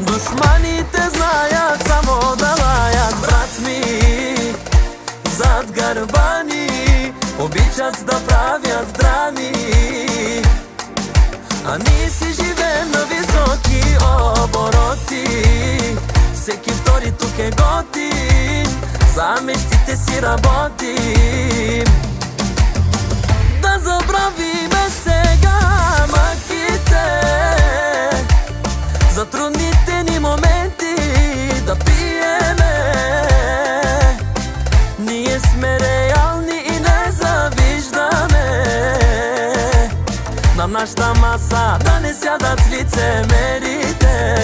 Душманите знаят само да лаят, брат ми, зад гърба ни обичат да правят драми. А ние си живеем на високи обороти, всеки втори тук е готин, за мечтите си работим. Да забравиме сега мъките, за трудните ни моменти да пиеме. Ние сме реални и не завиждаме, на нашата маса да не сядат лицемерите.